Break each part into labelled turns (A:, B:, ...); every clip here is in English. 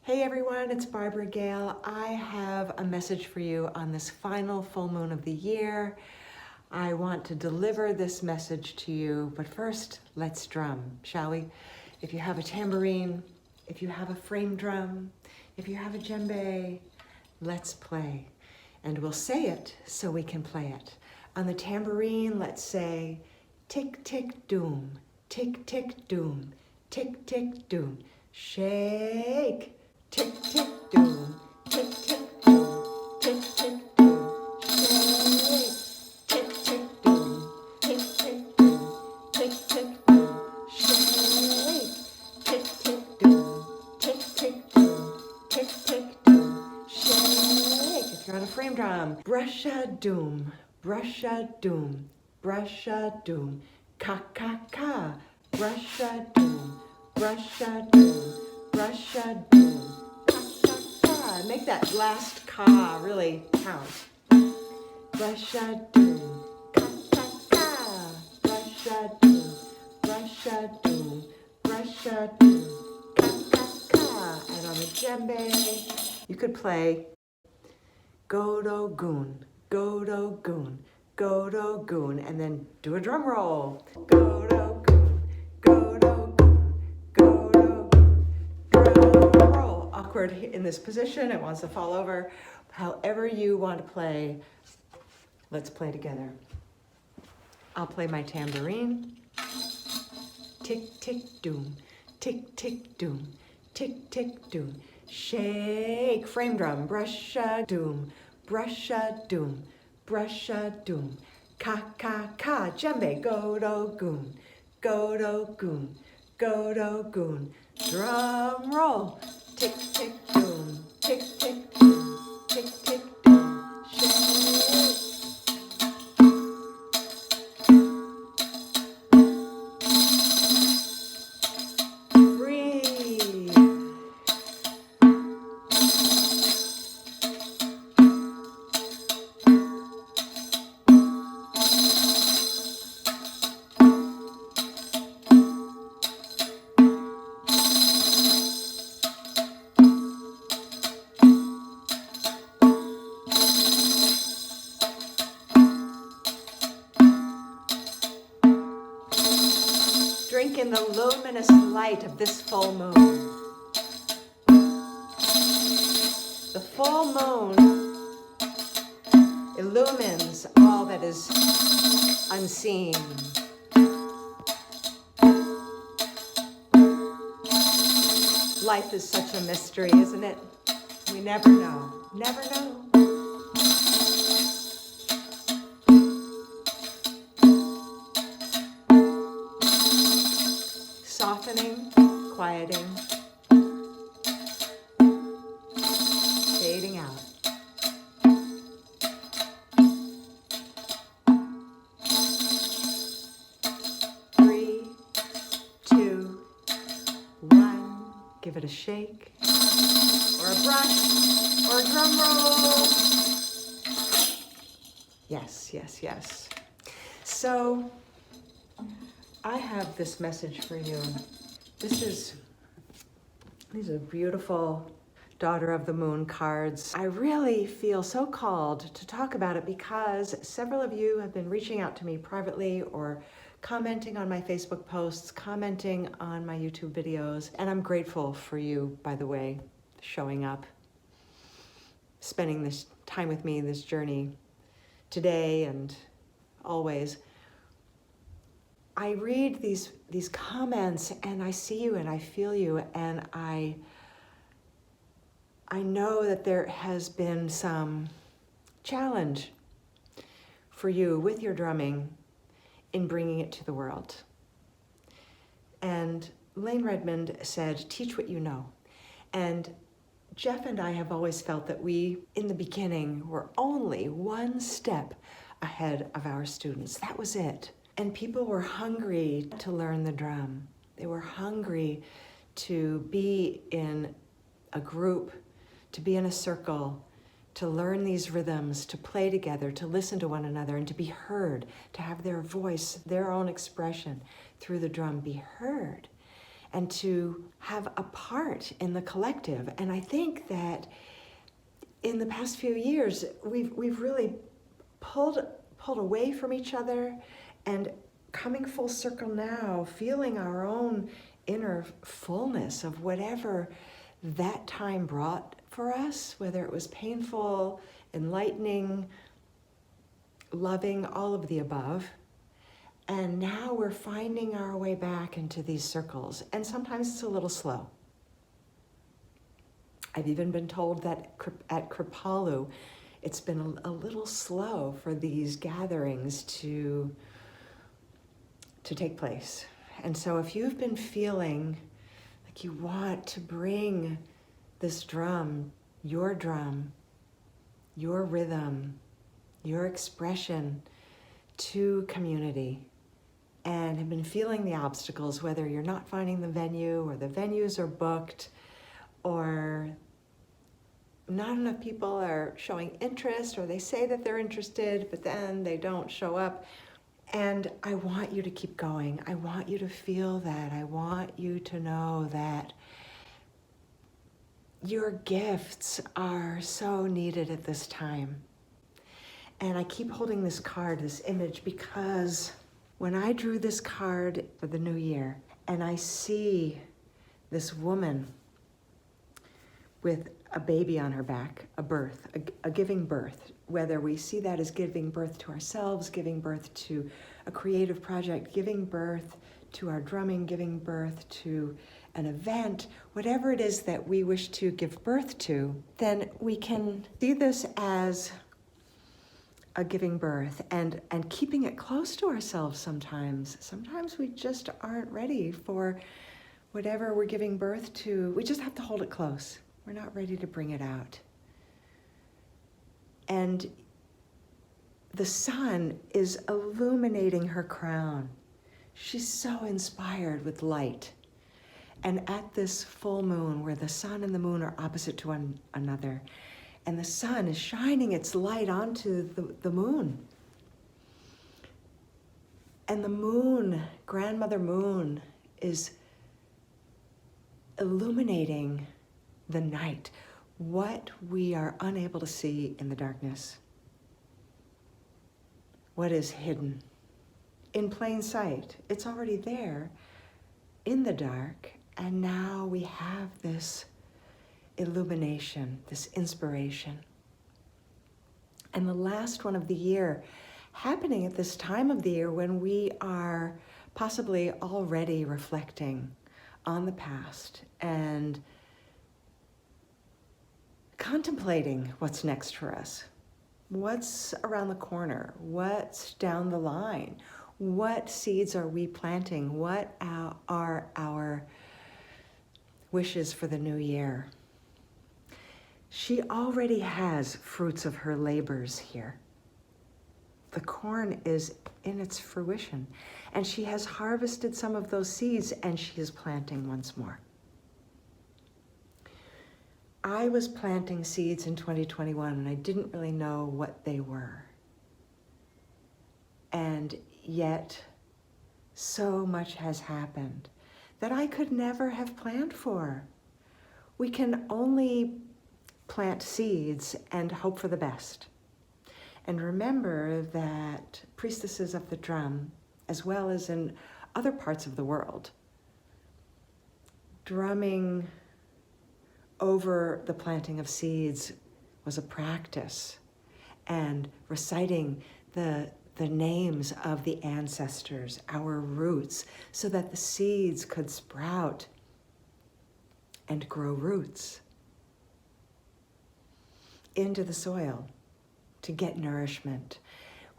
A: Hey everyone, it's Barbara Gail. I have a message for you on this final full moon of the year. I want to deliver this message to you, but first, let's drum, shall we? If you have a tambourine, if you have a frame drum, if you have a djembe, let's play. And we'll say it so we can play it. On the tambourine, let's say, tick, tick, doom, tick, tick, doom, tick, tick, doom. Shake, tick, tick, doom, tick, tick, doom, tick, tick, doom. Shake, tick, tick, doom, tick, tick, doom, tick, tick, doom. Shake, tick, tick, doom, tick, tick, doom, tick, tick, doom. Shake. If you're on a frame drum, brush a doom, brush a doom, brush a doom, ka ka ka, brush a doom, brush a doom, brush a doom, ka ka ka. Make that last ka really count. Brush a doom, ka ka ka, brush a doom, brush a doom, brush a doom, ka ka ka. And on the djembe, you could play Godo goon, Godo goon, Godo goon, and then do a drum roll. Godo goon, Godo goon, Godo goon, drum roll. Awkward in this position, it wants to fall over. However you want to play, let's play together. I'll play my tambourine. Tick, tick, doom, tick, tick, doom, tick, tick, doom. Shake, frame drum, brush a doom, brush a doom, brush a doom. Ka, ka, ka, djembe, godo goon, godo goon, godo goon. Drum roll, tick, tick, doom, tick, tick, doom, tick, tick, doom. Shake. Drink in the luminous light of this full moon. The full moon illumines all that is unseen. Life is such a mystery, isn't it? We never know, never know. Softening, quieting, fading out. Three, two, one. Give it a shake, or a brush, or a drum roll. Yes, yes, yes. So, I have this message for you. These are beautiful Daughter of the Moon cards. I really feel so called to talk about it because several of you have been reaching out to me privately or commenting on my Facebook posts, commenting on my YouTube videos, and I'm grateful for you, by the way, showing up, spending this time with me, this journey today and always. I read these comments and I see you and I feel you, and I know that there has been some challenge for you with your drumming in bringing it to the world. And Layne Redmond said, teach what you know. And Jeff and I have always felt that we, in the beginning, were only one step ahead of our students. That was it. And people were hungry to learn the drum. They were hungry to be in a group, to be in a circle, to learn these rhythms, to play together, to listen to one another, and to be heard, to have their voice, their own expression through the drum be heard. and to have a part in the collective. And I think that in the past few years, we've really pulled away from each other, and coming full circle now, feeling our own inner fullness of whatever that time brought for us, whether it was painful, enlightening, loving, all of the above. And now we're finding our way back into these circles. And sometimes it's a little slow. I've even been told that at Kripalu, it's been a little slow for these gatherings to take place. And so if you've been feeling like you want to bring this drum, your rhythm, your expression to community, and have been feeling the obstacles, whether you're not finding the venue or the venues are booked or not enough people are showing interest, or they say that they're interested, but then they don't show up. And I want you to keep going. I want you to feel that. I want you to know that your gifts are so needed at this time. And I keep holding this card, this image, because when I drew this card for the new year, and I see this woman with a baby on her back, a birth, a giving birth, whether we see that as giving birth to ourselves, giving birth to a creative project, giving birth to our drumming, giving birth to an event, whatever it is that we wish to give birth to, then we can see this as a giving birth and keeping it close to ourselves sometimes. Sometimes we just aren't ready for whatever we're giving birth to. We just have to hold it close. We're not ready to bring it out. And the sun is illuminating her crown. She's so inspired with light. And at this full moon, where the sun and the moon are opposite to one another, and the sun is shining its light onto the moon. And the moon, Grandmother Moon, is illuminating the night, what we are unable to see in the darkness, what is hidden in plain sight. It's already there in the dark, and now we have this illumination, this inspiration. And the last one of the year, happening at this time of the year when we are possibly already reflecting on the past and contemplating what's next for us. What's around the corner? What's down the line? What seeds are we planting? What are our wishes for the new year? She already has fruits of her labors here. The corn is in its fruition, and she has harvested some of those seeds, and she is planting once more. I was planting seeds in 2021, and I didn't really know what they were. And yet, so much has happened that I could never have planned for. We can only plant seeds and hope for the best. And remember that priestesses of the drum, as well as in other parts of the world, drumming over the planting of seeds was a practice, and reciting the names of the ancestors, our roots, so that the seeds could sprout and grow roots into the soil to get nourishment.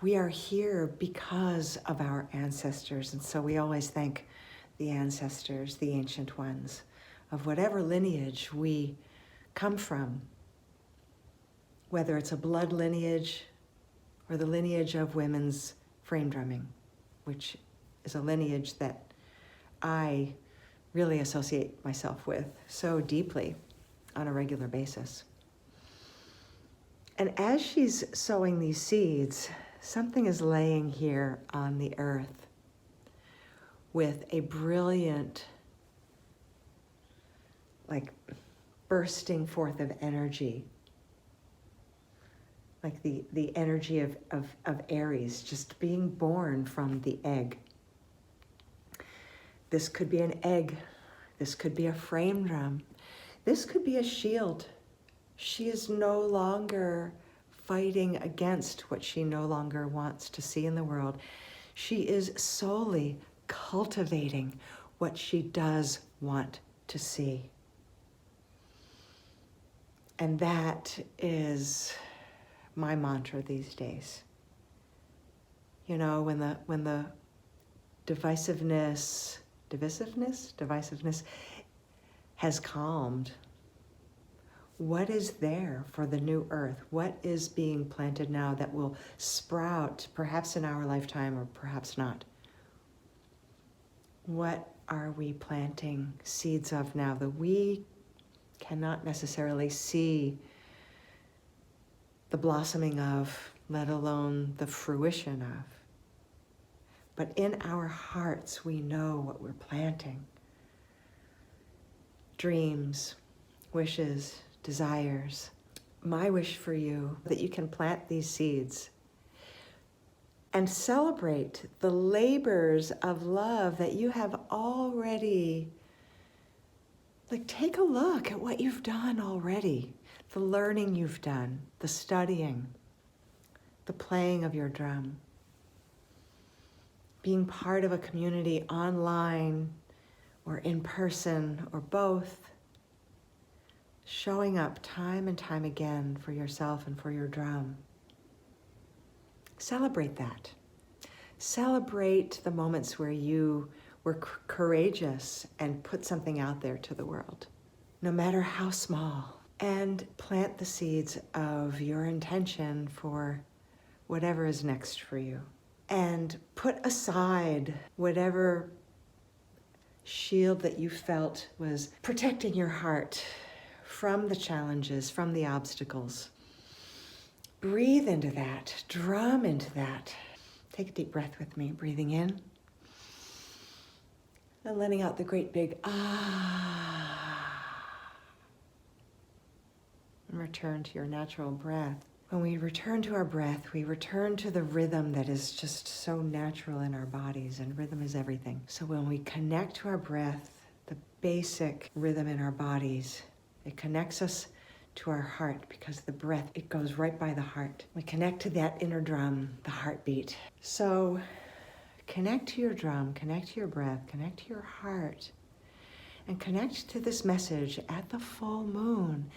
A: We are here because of our ancestors, and so we always thank the ancestors, the ancient ones, of whatever lineage we come from, whether it's a blood lineage or the lineage of women's frame drumming, which is a lineage that I really associate myself with so deeply on a regular basis. And as she's sowing these seeds, something is laying here on the earth with a brilliant like bursting forth of energy, like the energy of Aries, just being born from the egg. This could be an egg. This could be a frame drum. This could be a shield. She is no longer fighting against what she no longer wants to see in the world. She is solely cultivating what she does want to see. And that is my mantra these days. You know, when the divisiveness has calmed, what is there for the new earth? What is being planted now that will sprout, perhaps in our lifetime or perhaps not? What are we planting seeds of now that we cannot necessarily see the blossoming of, let alone the fruition of? But in our hearts, we know what we're planting. Dreams, wishes, desires. My wish for you that you can plant these seeds and celebrate the labors of love that you have already. Like, take a look at what you've done already, the learning you've done, the studying, the playing of your drum, being part of a community online or in person or both, showing up time and time again for yourself and for your drum. Celebrate that. Celebrate the moments where you were courageous and put something out there to the world, no matter how small, and plant the seeds of your intention for whatever is next for you. And put aside whatever shield that you felt was protecting your heart from the challenges, from the obstacles. Breathe into that, drum into that. Take a deep breath with me, breathing in. And letting out the great big ah. And return to your natural breath. When we return to our breath, we return to the rhythm that is just so natural in our bodies, and rhythm is everything. So when we connect to our breath, the basic rhythm in our bodies, it connects us to our heart, because the breath, it goes right by the heart. We connect to that inner drum, the heartbeat. So connect to your drum, connect to your breath, connect to your heart, and connect to this message at the full moon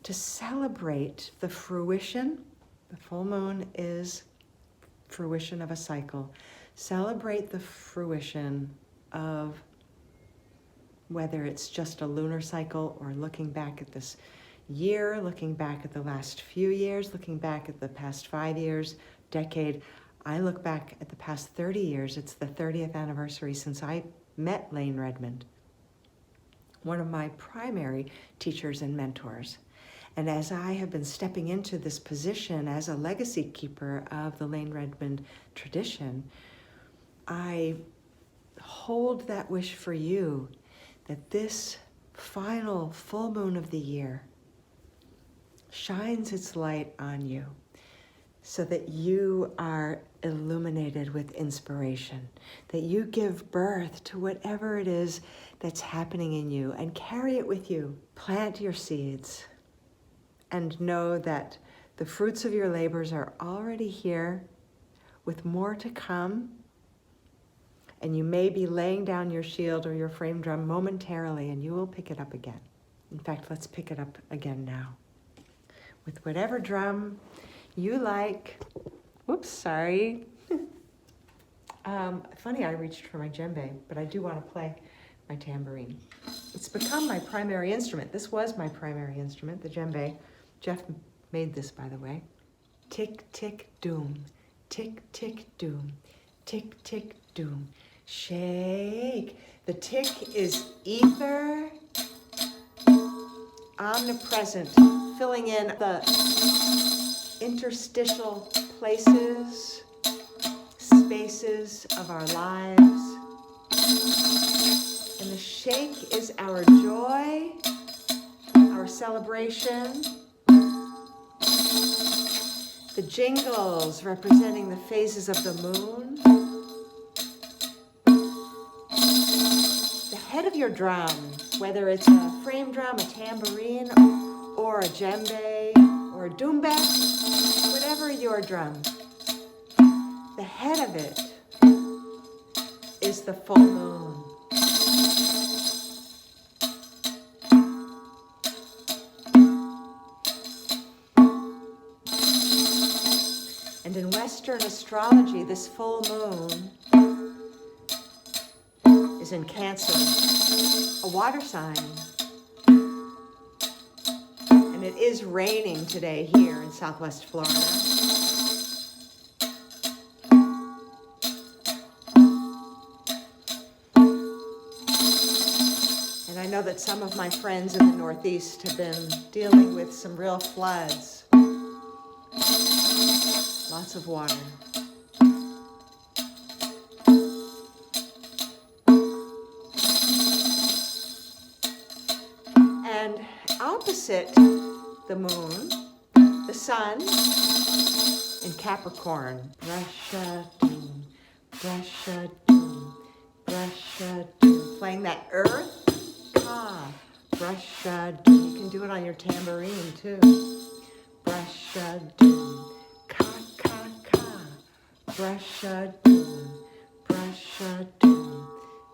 A: to celebrate the fruition. The full moon is fruition of a cycle. Celebrate the fruition of, whether it's just a lunar cycle or looking back at this year, looking back at the last few years, looking back at the past 5 years, decade. I look back at the past 30 years. It's the 30th anniversary since I met Layne Redmond, one of my primary teachers and mentors. And as I have been stepping into this position as a legacy keeper of the Layne Redmond tradition, I hold that wish for you, that this final full moon of the year shines its light on you so that you are illuminated with inspiration, that you give birth to whatever it is that's happening in you and carry it with you. Plant your seeds and know that the fruits of your labors are already here with more to come. And you may be laying down your shield or your frame drum momentarily, and you will pick it up again. In fact, let's pick it up again now. With whatever drum you like. Whoops, sorry. Funny, I reached for my djembe, but I do want to play my tambourine. It's become my primary instrument. This was my primary instrument, the djembe. Jeff made this, by the way. Tick, tick, doom. Tick, tick, doom. Tick, tick, doom. Shake. The tick is ether, omnipresent, filling in the interstitial places, spaces of our lives. And the shake is our joy our celebration. The jingles representing the phases of the moon. The head of your drum, whether it's a frame drum, a tambourine, or a djembe, or a doumbé, whatever your drum, the head of it is the full moon. And in Western astrology, this full moon is in Cancer, a water sign. And it is raining today here in Southwest Florida. And I know that some of my friends in the Northeast have been dealing with some real floods. Lots of water. And opposite the moon, the sun in Capricorn. Brush-a-doom, brush-a-doom, brush-a-doom. Playing that earth, ka, brush-a-doom. You can do it on your tambourine too. Brush-a-doom, ka-ka-ka. Brush-a-doom, brush-a-doom,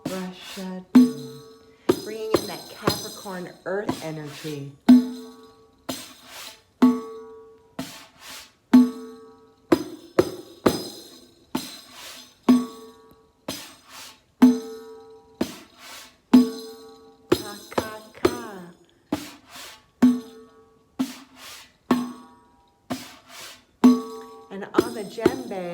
A: brush-a-doom. Bringing in that Capricorn earth energy. And on the djembe,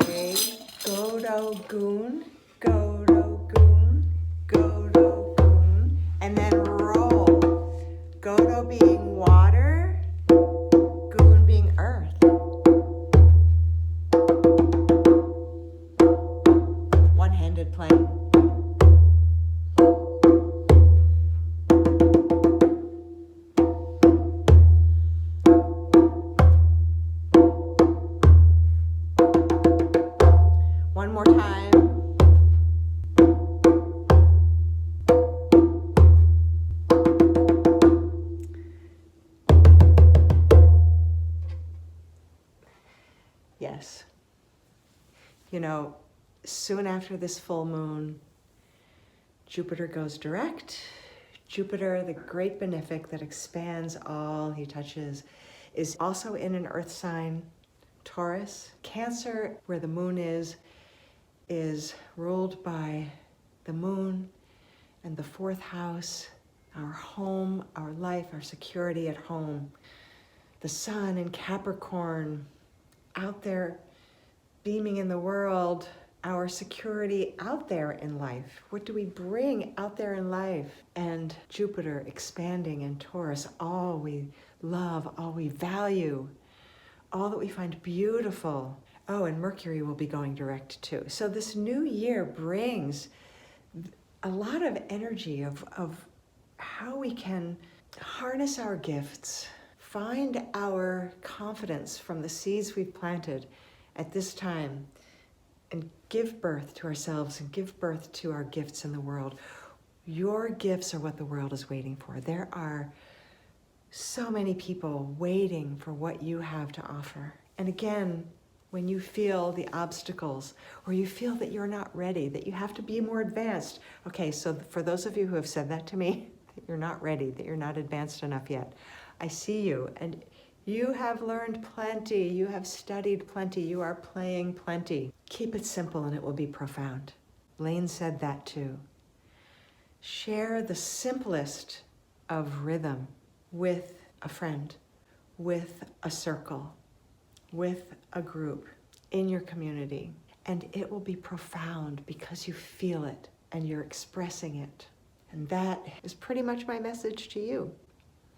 A: godo-goon, godo-goon, godo-goon, and then roll. Godo being water, goon being earth. One-handed playing. One more time. Yes. You know, soon after this full moon, Jupiter goes direct. Jupiter, the great benefic that expands all he touches, is also in an earth sign, Taurus. Cancer, where the moon is ruled by the moon and the fourth house, our home, our life, our security at home. The sun in Capricorn, out there beaming in the world, our security out there in life. What do we bring out there in life? And Jupiter expanding in Taurus, all we love, all we value, all that we find beautiful. Oh, and Mercury will be going direct too. So this new year brings a lot of energy of how we can harness our gifts, find our confidence from the seeds we've planted at this time, and give birth to ourselves and give birth to our gifts in the world. Your gifts are what the world is waiting for. There are so many people waiting for what you have to offer. And again, when you feel the obstacles, or you feel that you're not ready, that you have to be more advanced. Okay, so for those of you who have said that to me, that you're not ready, that you're not advanced enough yet, I see you, and you have learned plenty, you have studied plenty, you are playing plenty. Keep it simple and it will be profound. Layne said that too. Share the simplest of rhythm with a friend, with a circle, with a group in your community, and it will be profound because you feel it and you're expressing it. And that is pretty much my message to you.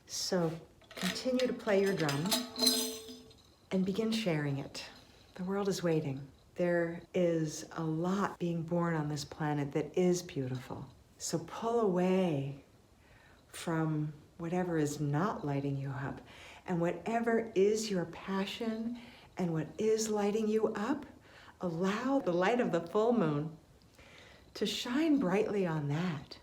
A: So continue to play your drum and begin sharing it. The world is waiting. There is a lot being born on this planet that is beautiful. So pull away from whatever is not lighting you up. And whatever is your passion and what is lighting you up, allow the light of the full moon to shine brightly on that.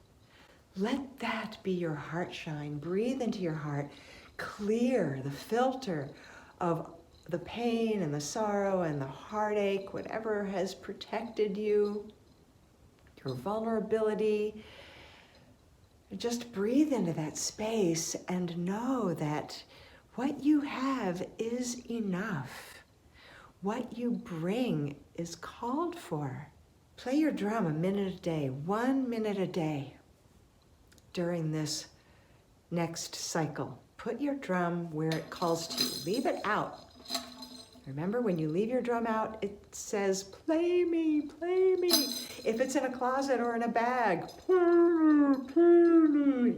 A: Let that be your heart shine. Breathe into your heart. Clear the filter of the pain and the sorrow and the heartache, whatever has protected you, your vulnerability. Just breathe into that space and know that what you have is enough. What you bring is called for. Play your drum a minute a day, 1 minute a day during this next cycle. Put your drum where it calls to you. Leave it out. Remember, when you leave your drum out, it says, play me, play me. If it's in a closet or in a bag,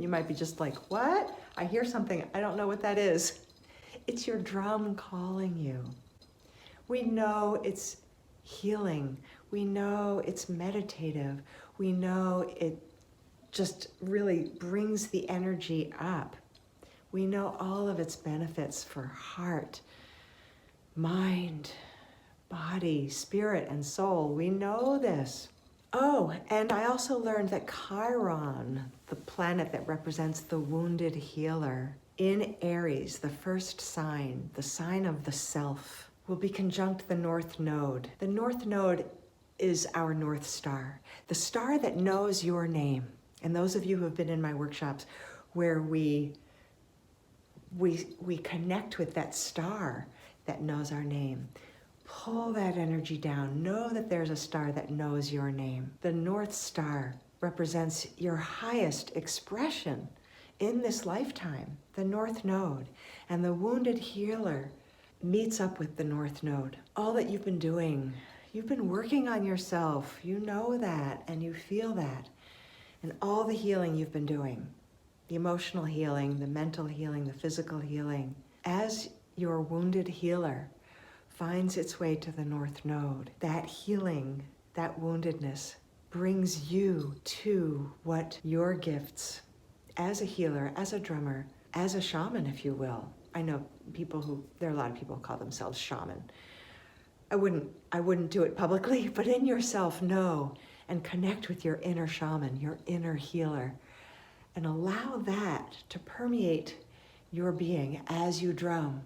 A: you might be just like, what? I hear something, I don't know what that is. It's your drum calling you. We know it's healing. We know it's meditative. We know it just really brings the energy up. We know all of its benefits for heart, mind, body, spirit, and soul. We know this. Oh, and I also learned that Chiron, the planet that represents the wounded healer, in Aries, the first sign, the sign of the self, will be conjunct the North Node. The North Node is our North Star, the star that knows your name. And those of you who have been in my workshops where we connect with that star that knows our name, pull that energy down. Know that there's a star that knows your name. The North Star represents your highest expression in this lifetime, the North Node. And the wounded healer meets up with the North Node. All that you've been doing, you've been working on yourself. You know that and you feel that. And all the healing you've been doing, the emotional healing, the mental healing, the physical healing, as your wounded healer finds its way to the North Node, that healing, that woundedness brings you to what your gifts as a healer, as a drummer, as a shaman, if you will. I know there are a lot of people who call themselves shaman. I wouldn't do it publicly, but in yourself know and connect with your inner shaman, your inner healer, and allow that to permeate your being as you drum.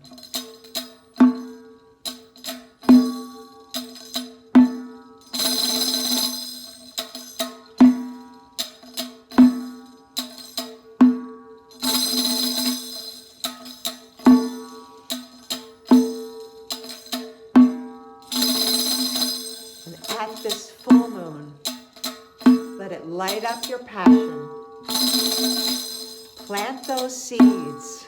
A: And at this full moon, let it light up your passion. Plant those seeds,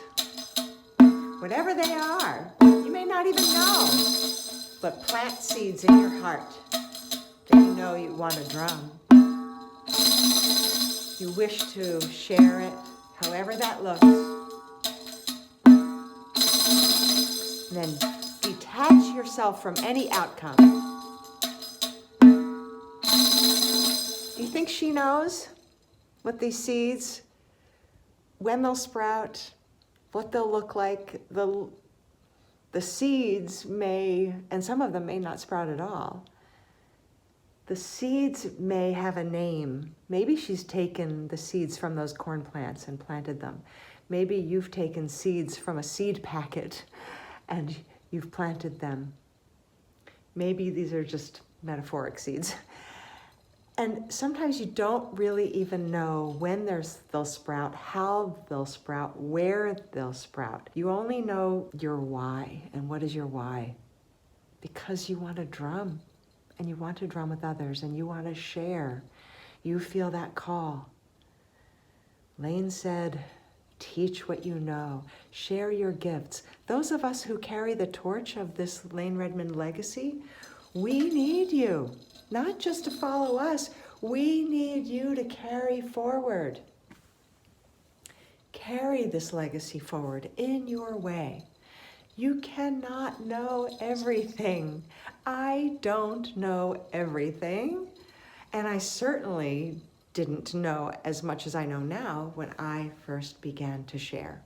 A: whatever they are. You may not even know, but plant seeds in your heart that you know you want to drum. You wish to share it, however that looks. And then detach yourself from any outcome. Do you think she knows what these seeds, when they'll sprout, what they'll look like? The seeds may, and some of them may not sprout at all. The seeds may have a name. Maybe she's taken the seeds from those corn plants and planted them. Maybe you've taken seeds from a seed packet and you've planted them. Maybe these are just metaphoric seeds. And sometimes you don't really even know when they'll sprout, how they'll sprout, where they'll sprout. You only know your why. And what is your why? Because you want to drum, and you want to drum with others, and you want to share. You feel that call. Layne said, teach what you know, share your gifts. Those of us who carry the torch of this Layne Redmond legacy, we need you. Not just to follow us, we need you to carry forward. Carry this legacy forward in your way. You cannot know everything. I don't know everything, and I certainly didn't know as much as I know now when I first began to share.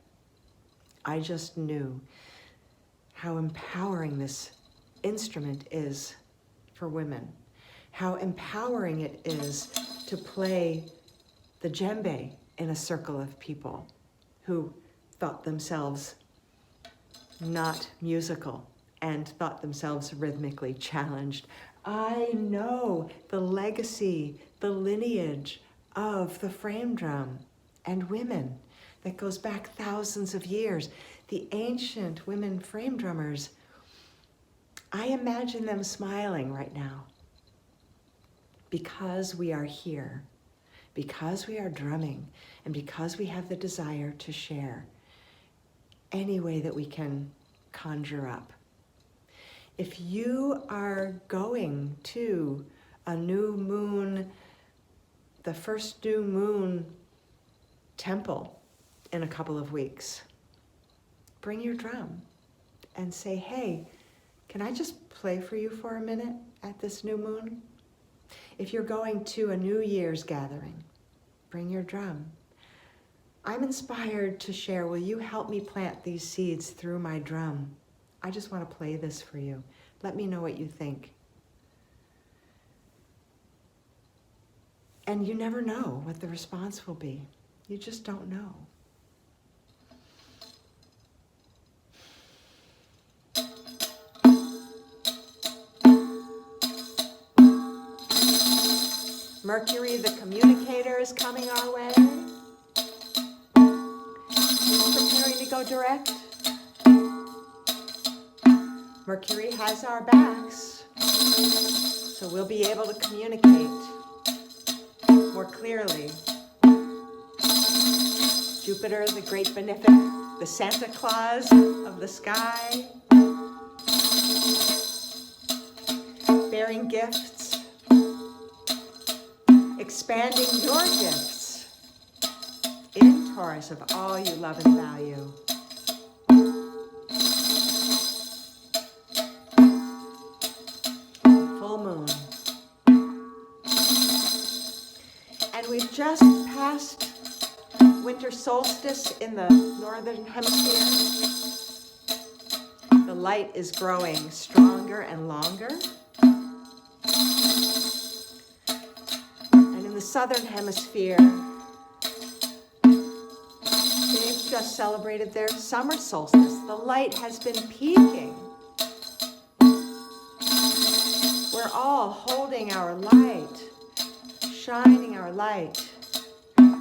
A: I just knew how empowering this instrument is for women, how empowering it is to play the djembe in a circle of people who thought themselves not musical and thought themselves rhythmically challenged. I know the legacy, the lineage of the frame drum and women that goes back thousands of years. The ancient women frame drummers, I imagine them smiling right now because we are here, because we are drumming, and because we have the desire to share any way that we can conjure up. If you are going to a new moon, the first new moon temple in a couple of weeks, bring your drum and say, hey, can I just play for you for a minute at this new moon? If you're going to a New Year's gathering, bring your drum. I'm inspired to share. Will you help me plant these seeds through my drum? I just want to play this for you. Let me know what you think. And you never know what the response will be. You just don't know. Mercury, the communicator, is coming our way. He's preparing to go direct. Mercury has our backs, so we'll be able to communicate more clearly. Jupiter, the great benefic, the Santa Claus of the sky, bearing gifts, expanding your gifts in Taurus of all you love and value. Full moon. And we've just passed winter solstice in the northern hemisphere. The light is growing stronger and longer. And in the southern hemisphere, they've just celebrated their summer solstice. The light has been peaking. We're all holding our light, shining our light,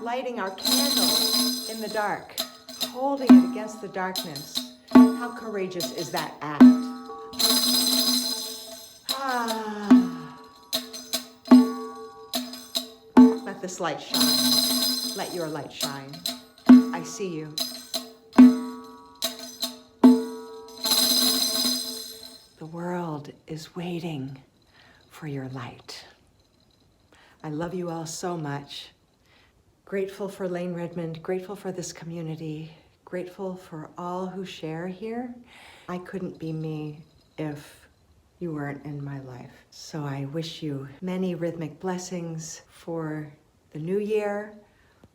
A: lighting our candles in the dark, holding it against the darkness. How courageous is that act? Let this light shine. Let your light shine. I see you. The world is waiting for your light. I love you all so much. Grateful for Layne Redmond, grateful for this community, grateful for all who share here. I couldn't be me if you weren't in my life. So I wish you many rhythmic blessings for the new year,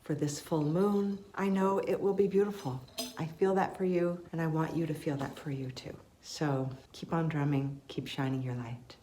A: for this full moon. I know it will be beautiful. I feel that for you, and I want you to feel that for you too. So keep on drumming, keep shining your light.